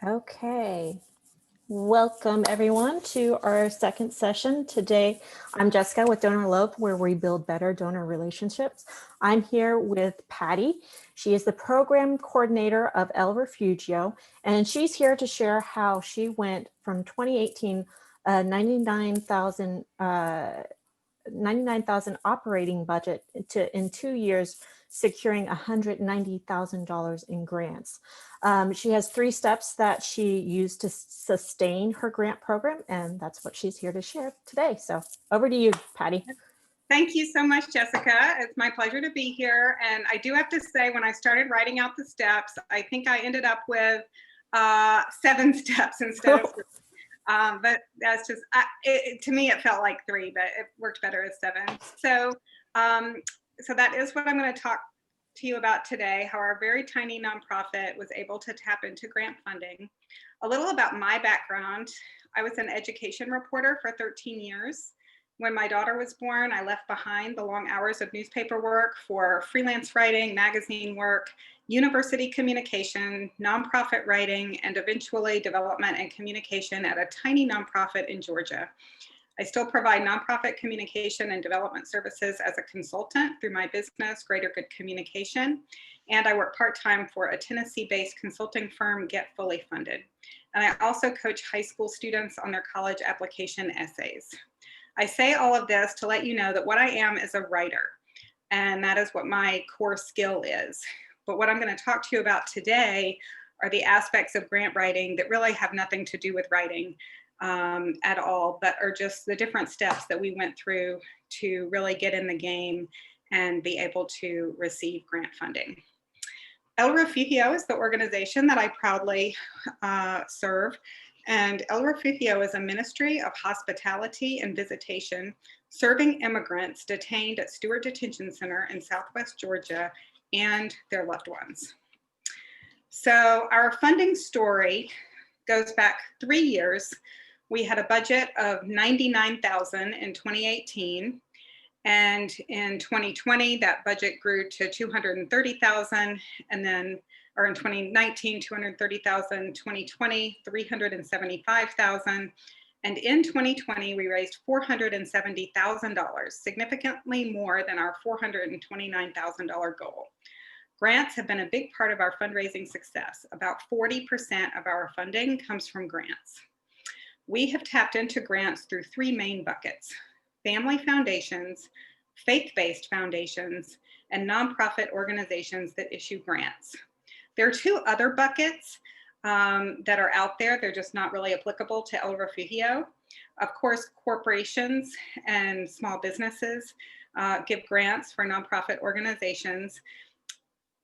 Okay, welcome everyone to our second session. Today, I'm Jessica with DonorLove, where we build better donor relationships. I'm here with Patti. She is the program coordinator of El Refugio, and she's here to share how she went from 2018, 99,000 operating budget to in 2 years securing $190,000 in grants. She has 3 steps that she used to sustain her grant program, and that's what she's here to share today. So over to you, Patti. Thank you so much, Jessica. It's my pleasure to be here. And I do have to say, when I started writing out the steps, I think I ended up with 7 steps instead of 3. But that's just, to me, it felt like 3, but it worked better as 7. So that is what I'm going to talk to you about today, how our very tiny nonprofit was able to tap into grant funding. A little about my background. I was an education reporter for 13 years. When my daughter was born, I left behind the long hours of newspaper work for freelance writing, magazine work, university communication, nonprofit writing, and eventually development and communication at a tiny nonprofit in Georgia. I still provide nonprofit communication and development services as a consultant through my business, Greater Good Communication, and I work part-time for a Tennessee-based consulting firm, Get Fully Funded. And I also coach high school students on their college application essays. I say all of this to let you know that what I am is a writer, and that is what my core skill is. But what I'm going to talk to you about today are the aspects of grant writing that really have nothing to do with writing at all, but are just the different steps that we went through to really get in the game and be able to receive grant funding. El Refugio is the organization that I proudly serve. And El Refugio is a ministry of hospitality and visitation serving immigrants detained at Stewart Detention Center in Southwest Georgia and their loved ones. So our funding story goes back 3 years. We had a budget of $99,000 in 2018. And in 2020, that budget grew to $230,000, and then, or in 2019, $230,000, 2020, $375,000. And in 2020, we raised $470,000, significantly more than our $429,000 goal. Grants have been a big part of our fundraising success. About 40% of our funding comes from grants. We have tapped into grants through 3 main buckets: family foundations, faith-based foundations, and nonprofit organizations that issue grants. There are 2 other buckets that are out there. They're just not really applicable to El Refugio. Of course, corporations and small businesses give grants for nonprofit organizations.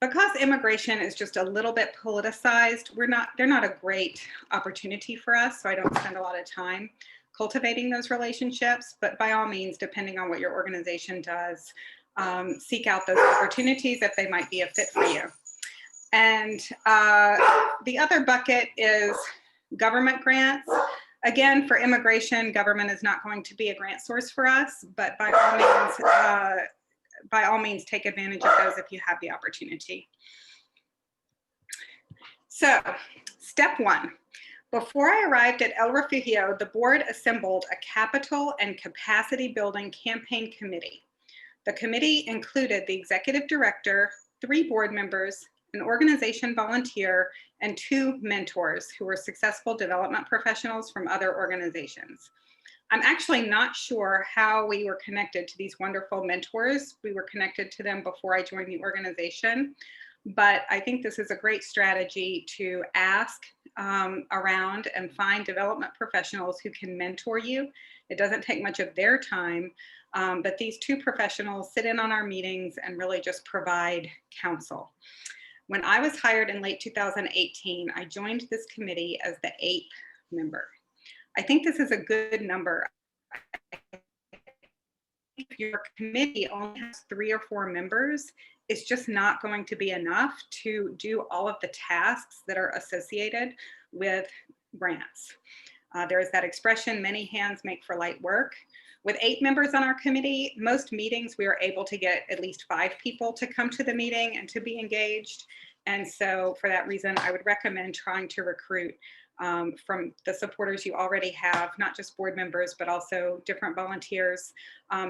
Because immigration is just a little bit politicized, they're not a great opportunity for us, so I don't spend a lot of time cultivating those relationships, but by all means, depending on what your organization does, seek out those opportunities if they might be a fit for you. And the other bucket is government grants. Again, for immigration, government is not going to be a grant source for us, but by all means, take advantage of those if you have the opportunity. So, step 1. Before I arrived at El Refugio, the board assembled a capital and capacity building campaign committee. The committee included the executive director, 3 board members, an organization volunteer, and 2 mentors who were successful development professionals from other organizations. I'm actually not sure how we were connected to these wonderful mentors. We were connected to them before I joined the organization. But I think this is a great strategy to ask around and find development professionals who can mentor you. It doesn't take much of their time, but these 2 professionals sit in on our meetings and really just provide counsel. When I was hired in late 2018, I joined this committee as the 8th member. I think this is a good number. If your committee only has 3 or 4 members, it's just not going to be enough to do all of the tasks that are associated with grants. There is that expression, many hands make for light work. With 8 members on our committee, most meetings we are able to get at least 5 people to come to the meeting and to be engaged. And so for that reason, I would recommend trying to recruit from the supporters you already have, not just board members, but also different volunteers,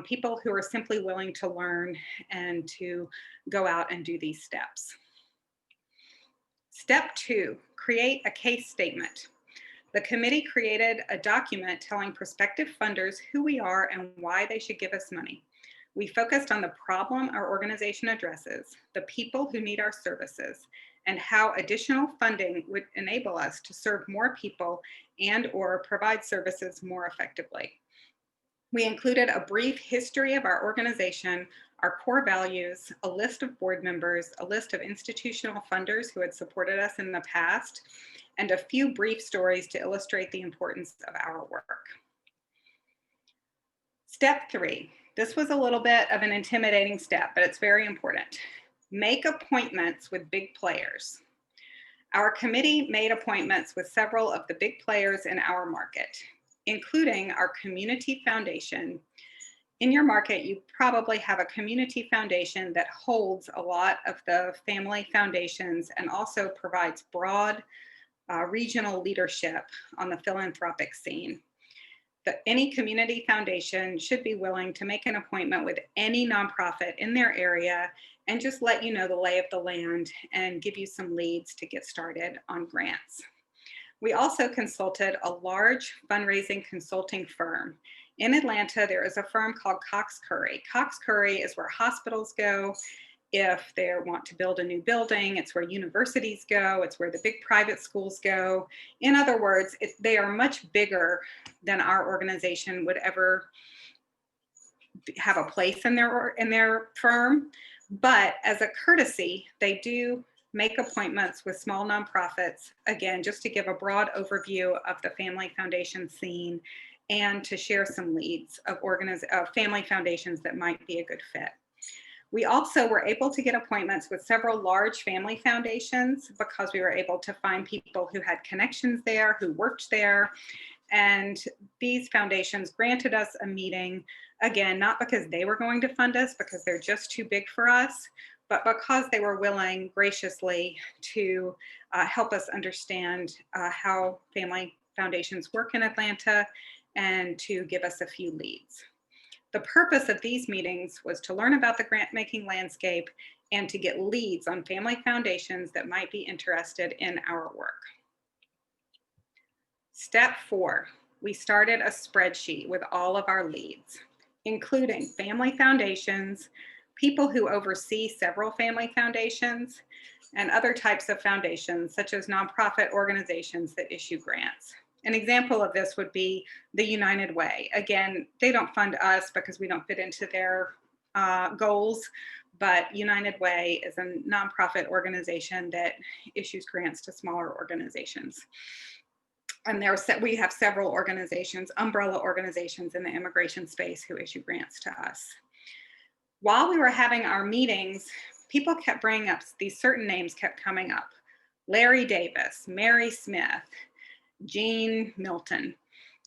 people who are simply willing to learn and to go out and do these steps. Step 2, create a case statement. The committee created a document telling prospective funders who we are and why they should give us money. We focused on the problem our organization addresses, the people who need our services, and how additional funding would enable us to serve more people and/or provide services more effectively. We included a brief history of our organization, our core values, a list of board members, a list of institutional funders who had supported us in the past, and a few brief stories to illustrate the importance of our work. Step 3. This was a little bit of an intimidating step, but it's very important. Make appointments with big players. Our committee made appointments with several of the big players in our market, including our community foundation. In your market, you probably have a community foundation that holds a lot of the family foundations and also provides broad regional leadership on the philanthropic scene. Any community foundation should be willing to make an appointment with any nonprofit in their area and just let you know the lay of the land and give you some leads to get started on grants. We also consulted a large fundraising consulting firm. In Atlanta, there is a firm called Cox Curry. Cox Curry is where hospitals go if they want to build a new building. It's where universities go. It's where the big private schools go. In other words, they are much bigger than our organization would ever have a place in their firm. But as a courtesy, they do make appointments with small nonprofits, again, just to give a broad overview of the family foundation scene and to share some leads of family foundations that might be a good fit. We also were able to get appointments with several large family foundations because we were able to find people who had connections there, who worked there. And these foundations granted us a meeting, again, not because they were going to fund us, because they're just too big for us, but because they were willing graciously to help us understand how family foundations work in Atlanta and to give us a few leads. The purpose of these meetings was to learn about the grant-making landscape and to get leads on family foundations that might be interested in our work. Step 4, we started a spreadsheet with all of our leads, including family foundations, people who oversee several family foundations, and other types of foundations, such as nonprofit organizations that issue grants. An example of this would be the United Way. Again, they don't fund us because we don't fit into their goals, but United Way is a nonprofit organization that issues grants to smaller organizations. And we have several organizations, umbrella organizations in the immigration space who issue grants to us. While we were having our meetings, people kept bringing up, these certain names kept coming up. Larry Davis, Mary Smith, Jean Milton.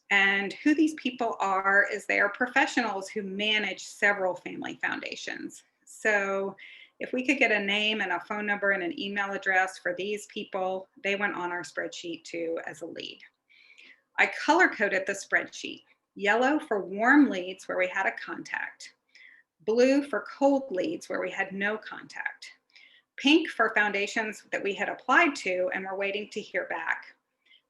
And who these people are is they are professionals who manage several family foundations. So if we could get a name and a phone number and an email address for these people, they went on our spreadsheet too as a lead. I color-coded the spreadsheet. Yellow for warm leads where we had a contact. Blue for cold leads where we had no contact. Pink for foundations that we had applied to and were waiting to hear back.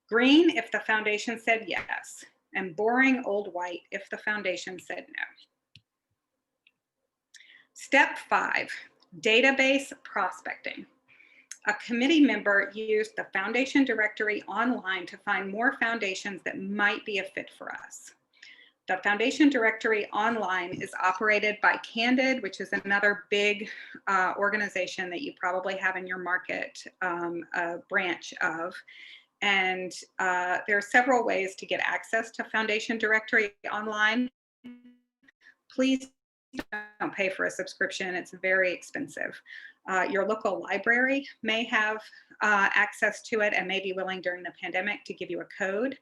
Green if the foundation said yes, and boring old white if the foundation said no. Step 5, database prospecting. A committee member used the foundation directory online to find more foundations that might be a fit for us. The foundation directory online is operated by Candid, which is another big organization that you probably have in your market, a branch of. And there are several ways to get access to Foundation Directory online. Please don't pay for a subscription. It's very expensive. Your local library may have access to it and may be willing during the pandemic to give you a code.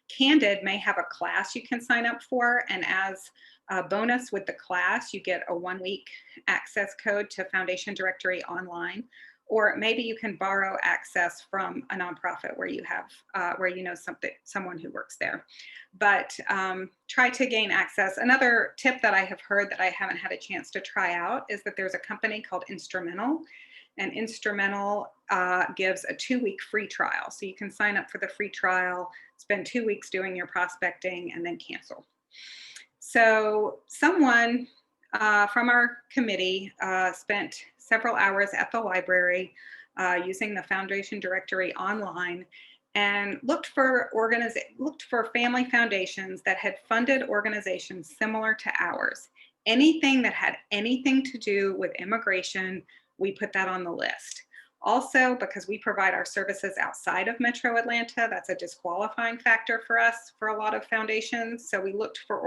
Candid may have a class you can sign up for, and as a bonus with the class, you get a 1-week access code to Foundation Directory online. or maybe you can borrow access from a nonprofit where you have, where you know someone who works there. But try to gain access. Another tip that I have heard that I haven't had a chance to try out is that there's a company called Instrumental, and Instrumental gives a 2-week free trial. So you can sign up for the free trial, spend 2 weeks doing your prospecting, and then cancel. So someone from our committee spent several hours at the library using the foundation directory online and looked for family foundations that had funded organizations similar to ours. Anything that had anything to do with immigration, we put that on the list. Also, because we provide our services outside of Metro Atlanta, that's a disqualifying factor for us for a lot of foundations. So we looked for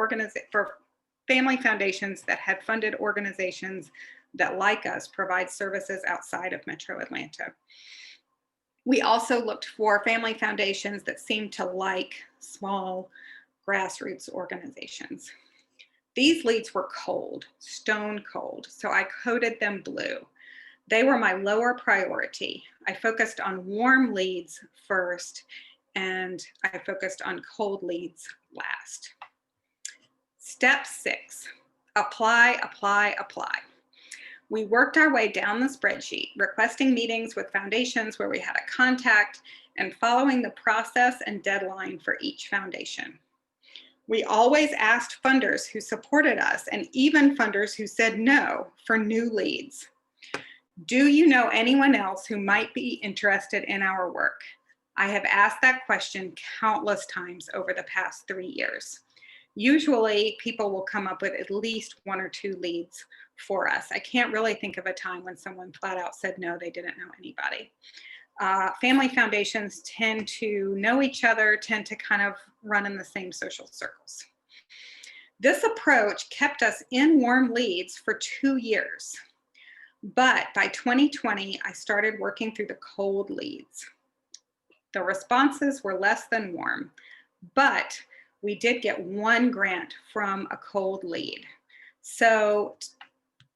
family foundations that had funded organizations that, like us, provide services outside of Metro Atlanta. We also looked for family foundations that seemed to like small grassroots organizations. These leads were cold, stone cold, so I coded them blue. They were my lower priority. I focused on warm leads first, and I focused on cold leads last. Step 6, apply, apply, apply. We worked our way down the spreadsheet, requesting meetings with foundations where we had a contact and following the process and deadline for each foundation. We always asked funders who supported us and even funders who said no for new leads. Do you know anyone else who might be interested in our work? I have asked that question countless times over the past 3 years. Usually people will come up with at least 1 or 2 leads for us. I can't really think of a time when someone flat out said no, they didn't know anybody. Family foundations tend to know each other, tend to kind of run in the same social circles. This approach kept us in warm leads for 2 years. But by 2020, I started working through the cold leads. The responses were less than warm, but we did get 1 grant from a cold lead. So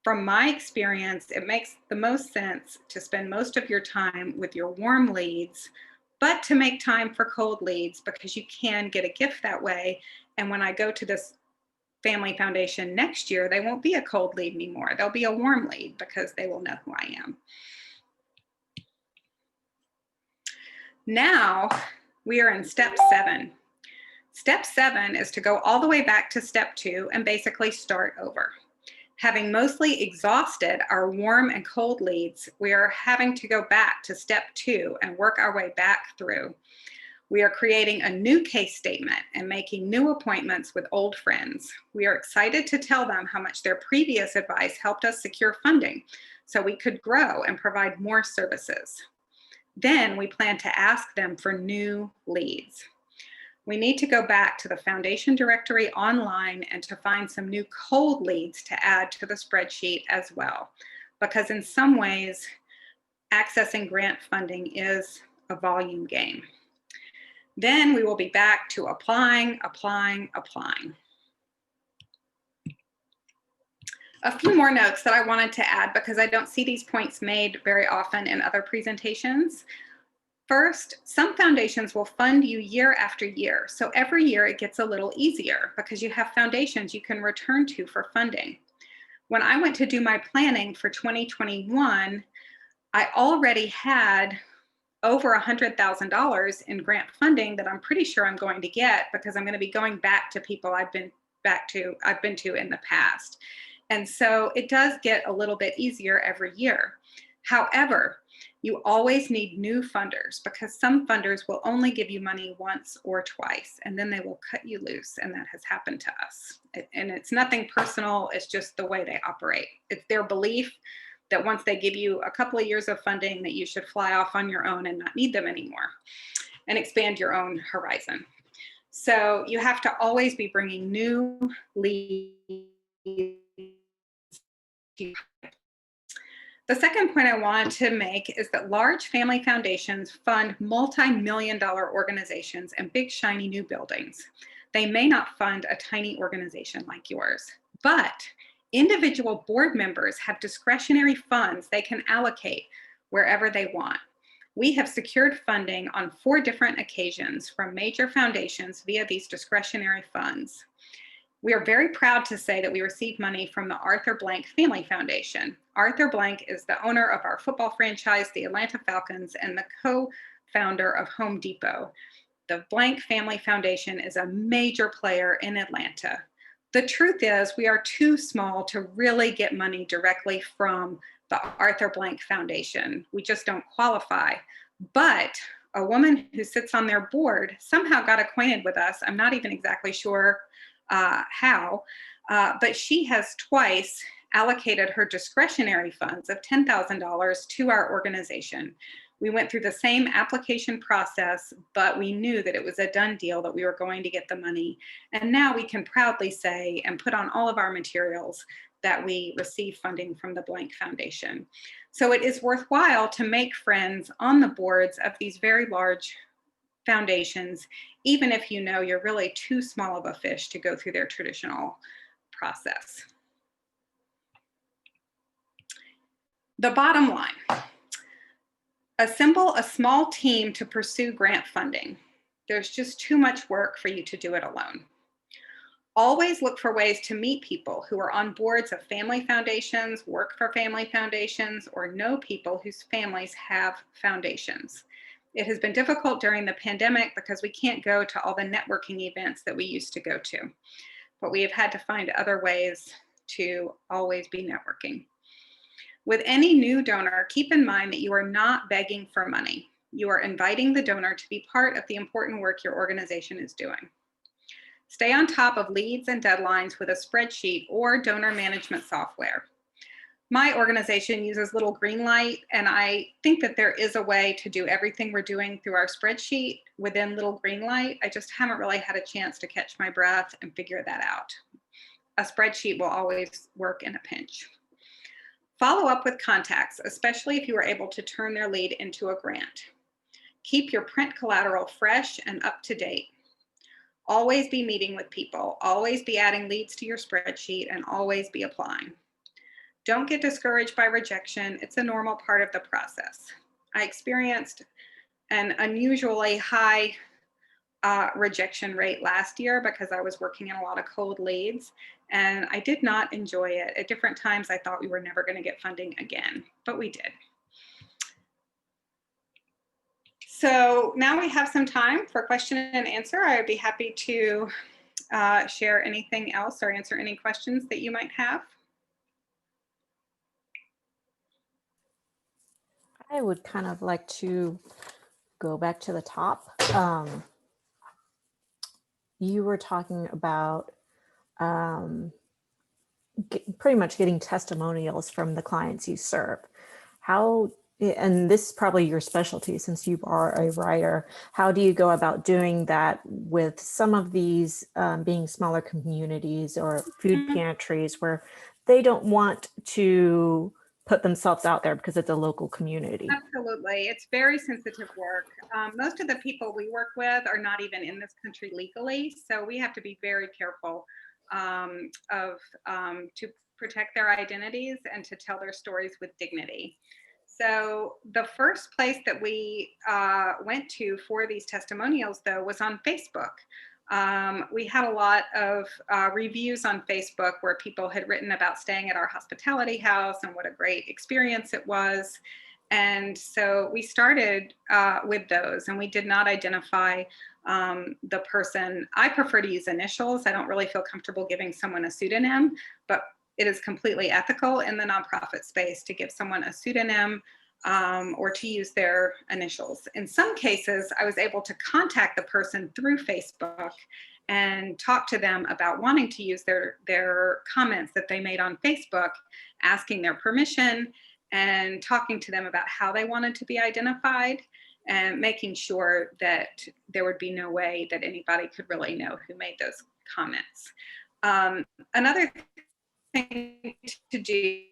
from my experience, it makes the most sense to spend most of your time with your warm leads, but to make time for cold leads because you can get a gift that way. And when I go to this family foundation next year, they won't be a cold lead anymore. They'll be a warm lead because they will know who I am. Now we are in step 7. Step 7 is to go all the way back to step 2 and basically start over. Having mostly exhausted our warm and cold leads, we are having to go back to step 2 and work our way back through. We are creating a new case statement and making new appointments with old friends. We are excited to tell them how much their previous advice helped us secure funding so we could grow and provide more services. Then we plan to ask them for new leads. We need to go back to the foundation directory online and to find some new cold leads to add to the spreadsheet as well, because in some ways, accessing grant funding is a volume game. Then we will be back to applying, applying, applying. A few more notes that I wanted to add because I don't see these points made very often in other presentations. First, some foundations will fund you year after year. So every year it gets a little easier because you have foundations you can return to for funding. When I went to do my planning for 2021, I already had over $100,000 in grant funding that I'm pretty sure I'm going to get because I'm going to be going back to people I've been to in the past. And so it does get a little bit easier every year. However, you always need new funders because some funders will only give you money once or twice and then they will cut you loose, and that has happened to us. And it's nothing personal, it's just the way they operate. It's their belief that once they give you a couple of years of funding that you should fly off on your own and not need them anymore and expand your own horizon. So you have to always be bringing new leads. The second point I wanted to make is that large family foundations fund multi-million-dollar organizations and big shiny new buildings. They may not fund a tiny organization like yours, but individual board members have discretionary funds they can allocate wherever they want. We have secured funding on 4 different occasions from major foundations via these discretionary funds. We are very proud to say that we receive money from the Arthur Blank Family Foundation. Arthur Blank is the owner of our football franchise, the Atlanta Falcons, and the co-founder of Home Depot. The Blank Family Foundation is a major player in Atlanta. The truth is, we are too small to really get money directly from the Arthur Blank Foundation. We just don't qualify. But a woman who sits on their board somehow got acquainted with us. I'm not even exactly sure how, but she has twice allocated her discretionary funds of $10,000 to our organization. We went through the same application process, but we knew that it was a done deal, that we were going to get the money. And now we can proudly say and put on all of our materials that we receive funding from the Blank Foundation. So it is worthwhile to make friends on the boards of these very large foundations, even if you know you're really too small of a fish to go through their traditional process. The bottom line, assemble a small team to pursue grant funding. There's just too much work for you to do it alone. Always look for ways to meet people who are on boards of family foundations, work for family foundations, or know people whose families have foundations. It has been difficult during the pandemic because we can't go to all the networking events that we used to go to, but we have had to find other ways to always be networking. With any new donor, keep in mind that you are not begging for money. You are inviting the donor to be part of the important work your organization is doing. Stay on top of leads and deadlines with a spreadsheet or donor management software. My organization uses Little Green Light, and I think that there is a way to do everything we're doing through our spreadsheet within Little Green Light. I just haven't really had a chance to catch my breath and figure that out. A spreadsheet will always work in a pinch. Follow up with contacts, especially if you are able to turn their lead into a grant. Keep your print collateral fresh and up to date. Always be meeting with people, always be adding leads to your spreadsheet, and always be applying. Don't get discouraged by rejection. It's a normal part of the process. I experienced an unusually high rejection rate last year because I was working in a lot of cold leads, and I did not enjoy it. At different times, I thought we were never going to get funding again, but we did. So now we have some time for question and answer. I would be happy to share anything else or answer any questions that you might have. I would kind of like to go back to the top. You were talking about pretty much getting testimonials from the clients you serve. How, and this is probably your specialty since you are a writer, how do you go about doing that with some of these being smaller communities or food pantries where they don't want to put themselves out there because it's a local community? Absolutely. It's very sensitive work. Most of the people we work with are not even in this country legally, so we have to be very careful to protect their identities and to tell their stories with dignity. So the first place that we went to for these testimonials, though, was on Facebook. We had a lot of reviews on Facebook where people had written about staying at our hospitality house and what a great experience it was. And so we started with those, and we did not identify the person. I prefer to use initials. I don't really feel comfortable giving someone a pseudonym, but it is completely ethical in the nonprofit space to give someone a pseudonym or to use their initials. In some cases, I was able to contact the person through Facebook and talk to them about wanting to use their comments that they made on Facebook, asking their permission and talking to them about how they wanted to be identified and making sure that there would be no way that anybody could really know who made those comments. Another thing to do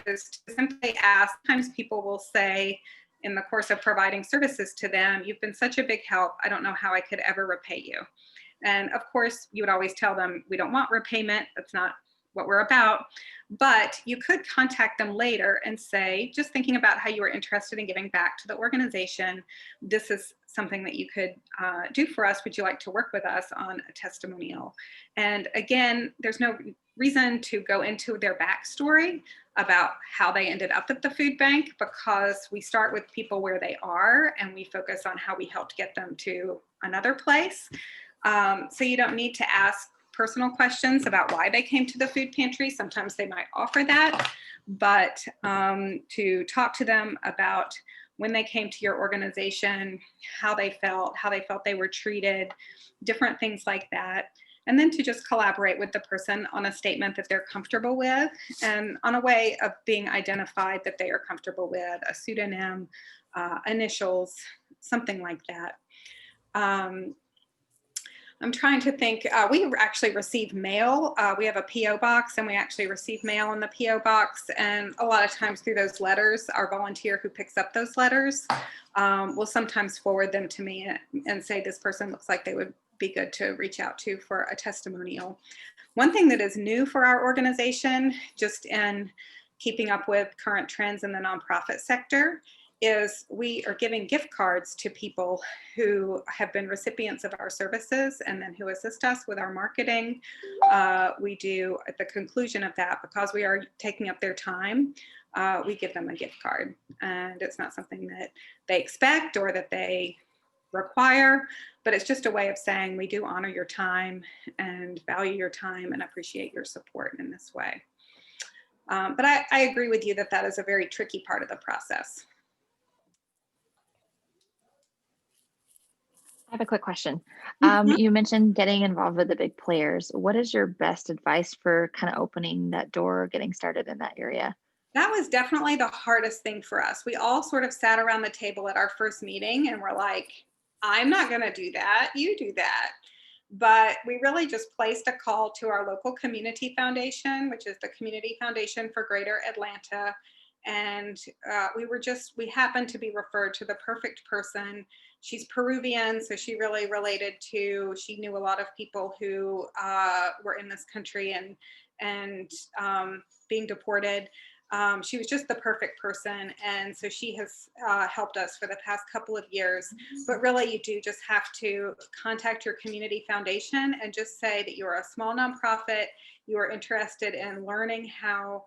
is to simply ask. Sometimes people will say in the course of providing services to them, you've been such a big help, I don't know how I could ever repay you. And of course, you would always tell them, we don't want repayment. That's not what we're about. But you could contact them later and say, just thinking about how you were interested in giving back to the organization, this is something that you could do for us. Would you like to work with us on a testimonial? And again, there's no reason to go into their backstory about how they ended up at the food bank, because we start with people where they are and we focus on how we helped get them to another place. So you don't need to ask personal questions about why they came to the food pantry. Sometimes they might offer that, but to talk to them about when they came to your organization, how they felt they were treated, different things like that. And then to just collaborate with the person on a statement that they're comfortable with and on a way of being identified that they are comfortable with, a pseudonym, initials, something like that. I'm trying to think, we actually receive mail. We have a PO box and we actually receive mail in the PO box. And a lot of times through those letters, our volunteer who picks up those letters will sometimes forward them to me and say, this person looks like they would be good to reach out to for a testimonial. One thing that is new for our organization, just in keeping up with current trends in the nonprofit sector, is we are giving gift cards to people who have been recipients of our services and then who assist us with our marketing. We do, at the conclusion of that, because we are taking up their time, we give them a gift card. And it's not something that they expect or that they require, but it's just a way of saying we do honor your time and value your time and appreciate your support in this way. But I agree with you that that is a very tricky part of the process. I have a quick question. You mentioned getting involved with the big players. What is your best advice for kind of opening that door, getting started in that area? That was definitely the hardest thing for us. We all sort of sat around the table at our first meeting and we're like, I'm not going to do that. You do that. But we really just placed a call to our local community foundation, which is the Community Foundation for Greater Atlanta. And we happened to be referred to the perfect person. She's Peruvian, so she really related to, she knew a lot of people who were in this country and being deported. She was just the perfect person. And so she has helped us for the past couple of years. But really, you do just have to contact your community foundation and just say that you're a small nonprofit. You are interested in learning how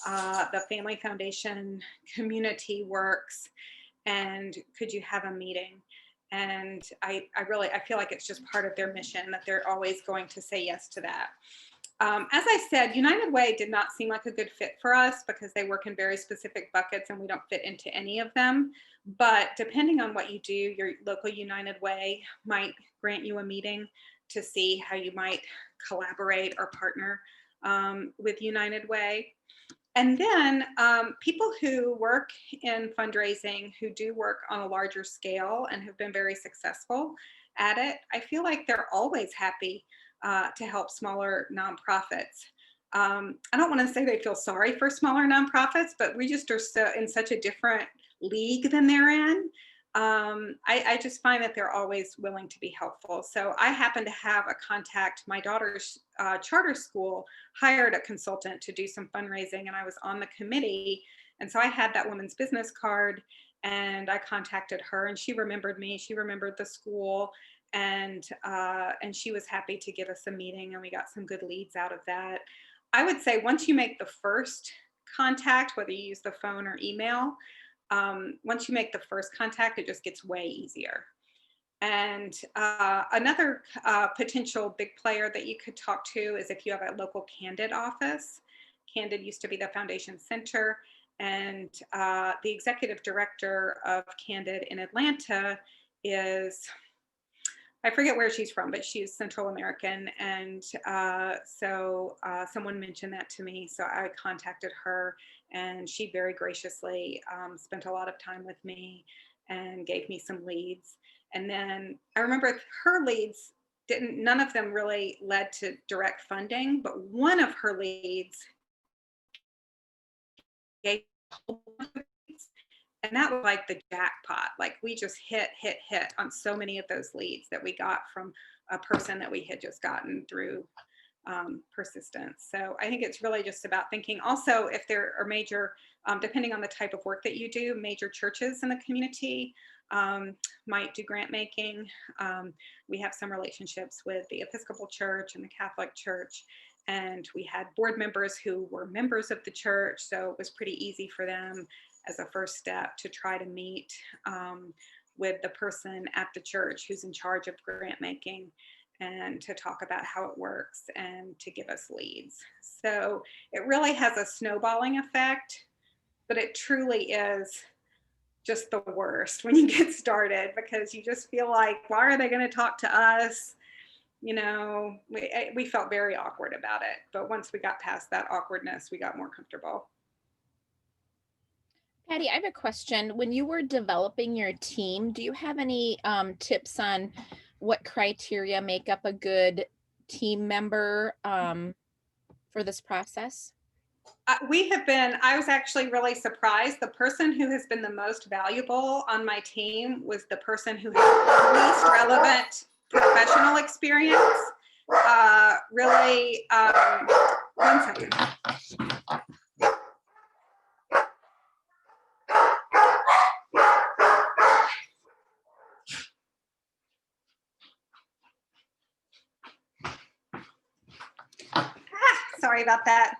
the Family Foundation community works. And could you have a meeting? And I feel like it's just part of their mission that they're always going to say yes to that. As I said, United Way did not seem like a good fit for us because they work in very specific buckets and we don't fit into any of them. But depending on what you do, your local United Way might grant you a meeting to see how you might collaborate or partner with United Way. And then people who work in fundraising, who do work on a larger scale and have been very successful at it, I feel like they're always happy to help smaller nonprofits. I don't want to say they feel sorry for smaller nonprofits, but we just are so in such a different league than they're in. I just find that they're always willing to be helpful. So I happen to have a contact. My daughter's charter school hired a consultant to do some fundraising, and I was on the committee. And so I had that woman's business card, and I contacted her, and she remembered me. She remembered the school. And she was happy to give us a meeting, and we got some good leads out of that. I would say once you make the first contact, whether you use the phone or email, once you make the first contact, it just gets way easier. And another potential big player that you could talk to is if you have a local Candid office. Candid used to be the foundation center, and the executive director of Candid in Atlanta is, I forget where she's from, but she's Central American. And so someone mentioned that to me. So I contacted her, and she very graciously spent a lot of time with me and gave me some leads. And then I remember her leads none of them really led to direct funding, but one of her leads gave a whole bunch of leads. And that was like the jackpot. Like we just hit on so many of those leads that we got from a person that we had just gotten through persistence. So I think it's really just about thinking. Also, if there are major, depending on the type of work that you do, major churches in the community might do grant making. We have some relationships with the Episcopal Church and the Catholic Church, and we had board members who were members of the church, so it was pretty easy for them as a first step to try to meet with the person at the church who's in charge of grant making, and to talk about how it works and to give us leads. So it really has a snowballing effect, but it truly is just the worst when you get started, because you just feel like, why are they going to talk to us? You know, we felt very awkward about it, but once we got past that awkwardness, we got more comfortable. Patti, I have a question. When you were developing your team, do you have any tips on what criteria make up a good team member for this process? I was actually really surprised. The person who has been the most valuable on my team was the person who has the least relevant professional experience. One second. Sorry about that.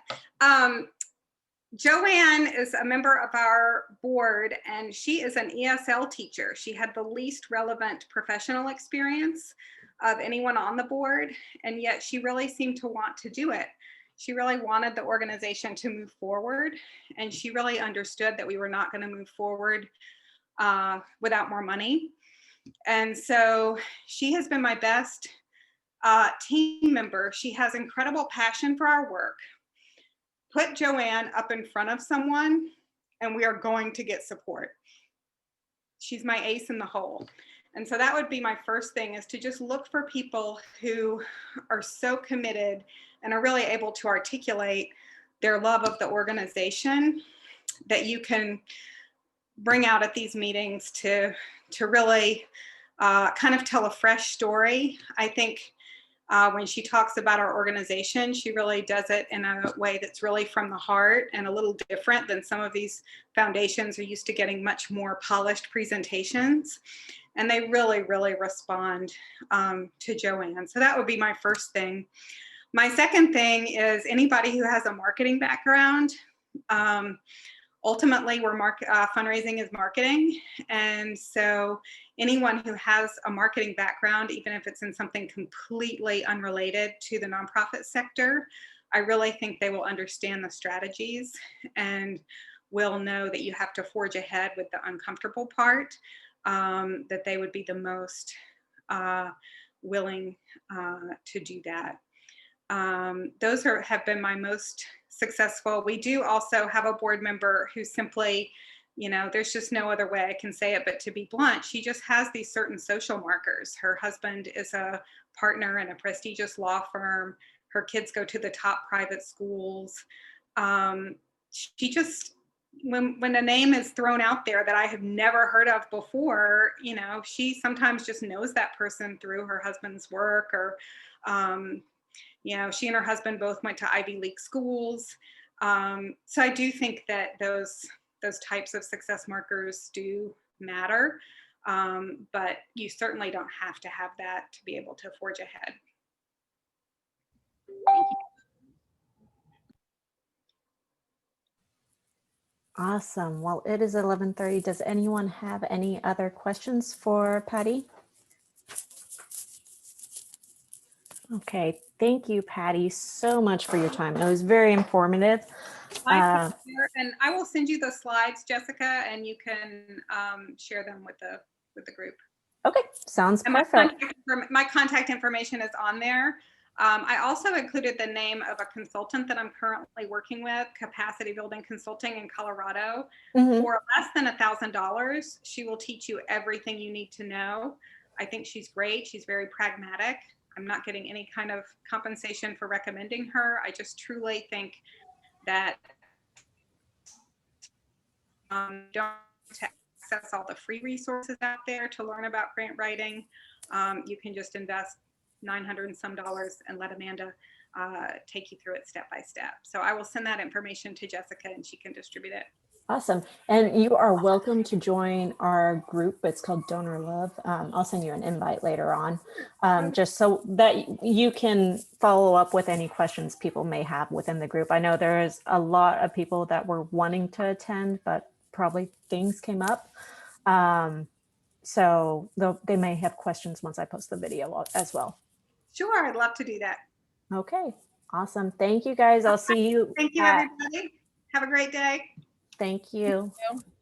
Joanne is a member of our board, and she is an ESL teacher. She had the least relevant professional experience of anyone on the board, and yet she really seemed to want to do it. She really wanted the organization to move forward, and she really understood that we were not going to move forward without more money. And so she has been my best team member. She has incredible passion for our work. Put Joanne up in front of someone and we are going to get support. She's my ace in the hole. And so that would be my first thing, is to just look for people who are so committed and are really able to articulate their love of the organization that you can bring out at these meetings to really kind of tell a fresh story. I think when she talks about our organization, she really does it in a way that's really from the heart and a little different than some of these foundations are used to getting much more polished presentations. And they really, really respond to Joanne. So that would be my first thing. My second thing is anybody who has a marketing background. Ultimately, fundraising is marketing. And so anyone who has a marketing background, even if it's in something completely unrelated to the nonprofit sector, I really think they will understand the strategies and will know that you have to forge ahead with the uncomfortable part, that they would be the most willing to do that. Those have been my most successful. We do also have a board member who simply, you know, there's just no other way I can say it but to be blunt. She just has these certain social markers. Her husband is a partner in a prestigious law firm. Her kids go to the top private schools. She just, when a name is thrown out there that I have never heard of before, you know, she sometimes just knows that person through her husband's work, or you know, she and her husband both went to Ivy League schools. So I do think that those types of success markers do matter, but you certainly don't have to have that to be able to forge ahead. Thank you. Awesome. Well, it is 11:30. Does anyone have any other questions for Patti? Okay, thank you, Patti, so much for your time. It was very informative. My pleasure. And I will send you the slides, Jessica, and you can share them with the group. Okay, sounds And perfect. my contact information is on there. I also included the name of a consultant that I'm currently working with, Capacity Building Consulting in Colorado. For less than $1,000, she will teach you everything you need to know. I think she's great. She's very pragmatic. I'm not getting any kind of compensation for recommending her. I just truly think that don't access all the free resources out there to learn about grant writing. You can just invest $900 and some and let Amanda take you through it step by step. So I will send that information to Jessica and she can distribute it. Awesome. And you are welcome to join our group. It's called DonorLove. I'll send you an invite later on, just so that you can follow up with any questions people may have within the group. I know there's a lot of people that were wanting to attend, but probably things came up. So they may have questions once I post the video as well. Sure, I'd love to do that. Okay, awesome. Thank you guys. I'll see you. Thank you, everybody. Have a great day. Thank you. Thank you.